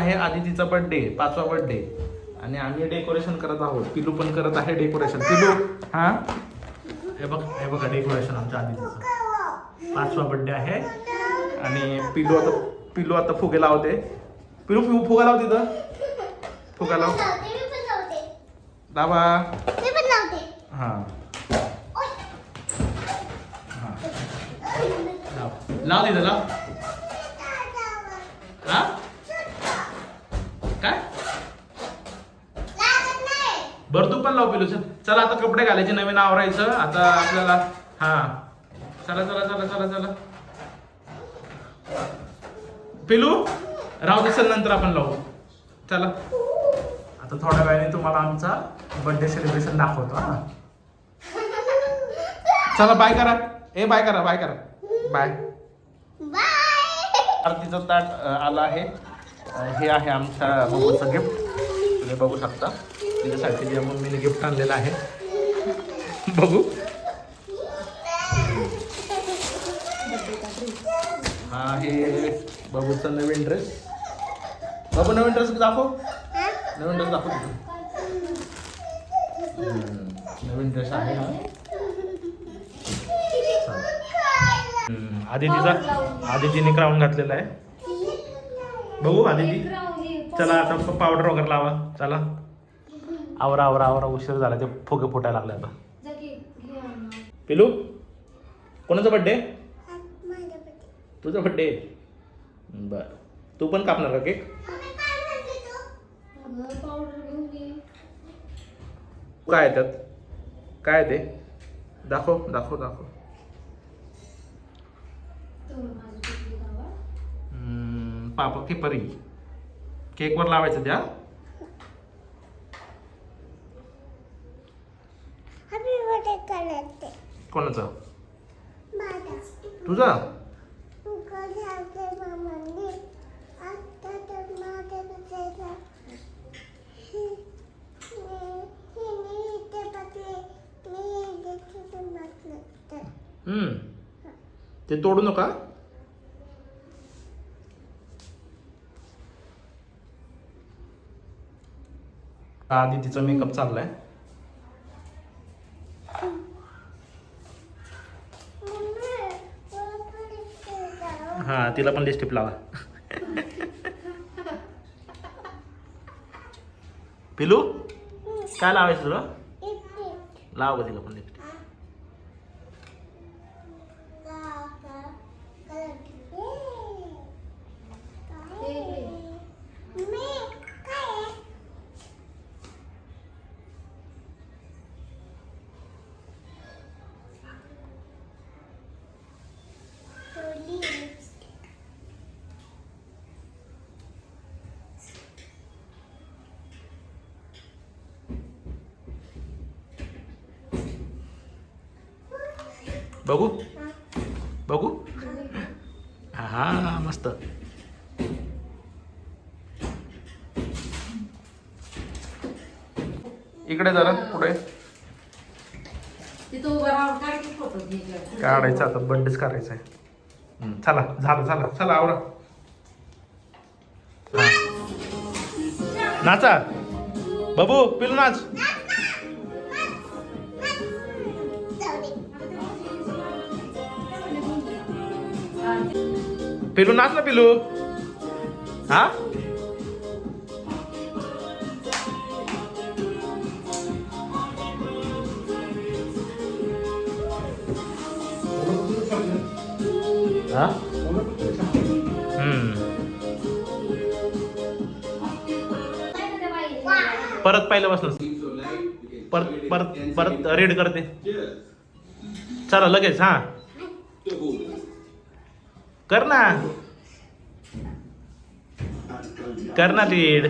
आहे आदितीचा birthday, 5वा birthday आणि आम्ही डेकोरेशन करत आहोत. पिलू पण करत आहे डेकोरेशन. पिलू हा हे बघा डेकोरेशन आमच्या आदितीचं. 5वा बर्थडे आहे आणि पिलू आता फुगे लावते. पिलू फुगा लाव तिथं. फुगा लाव. दाबा. हा लाव तिथं लाव. हा काय बरं तू पण लाव पिलू. चला आता कपडे घालायचे, नवीन आवरायचं आता आपल्याला. हा चला चला चला चला चला पिलू राहू दे, चल नंतर आपण लावू. चला आता थोड्या वेळाने तुम्हाला आमचा बर्थडे सेलिब्रेशन दाखवतो. हा चला बाय करा. बाय करा, बाय करा, बाय. आरतीचं ताट आलं आहे. हे आहे आमच्या बघूचं गिफ्ट, तुम्ही बघू शकता. तिच्यासाठी जे मम्मीने गिफ्ट आणलेलं आहे. बघू. हा हे बाबूचा नवीन ड्रेस. बाबू नवीन ड्रेस दाखव. नवीन ड्रेस दाखव. नवीन ड्रेस आहे हा. आदितीने क्राऊन घातलेला आहे. बघू आदिती. चला आता पावडर वगैरे लावा. चला आवरा आवरा आवरा, उशीर झाला. ते फुगे फुटायला लागले आता. पिलू कोणाचा बर्थडे? तुझा बर्थडे. बर तू पण कापणार का केक? काय आहे त्यात? काय ते दाखव दाखव दाखव. पापा की परी केक वर लावायचं त्या. कोणाचा? तुझा? ते तोडू नका. आदितीचा मेकअप चाललाय. हा तिला पण लिपस्टिक लावा. पिलू काय लावायचं तुला? लाव तिला पण लिपस्टिक. बघू बघू. हा मस्त. इकडे जरा पुढे काढायचं. आता बर्थडेच करायचा आहे. चला झालं चला चला आवरा. नाचा बाबू. पिलू नाच. पिलू नाच ना पिलू. हा हा परत पाहिलं बसलं. परत परत परत रेड करते. चला लगेच. हा कर ना कर ना रीड.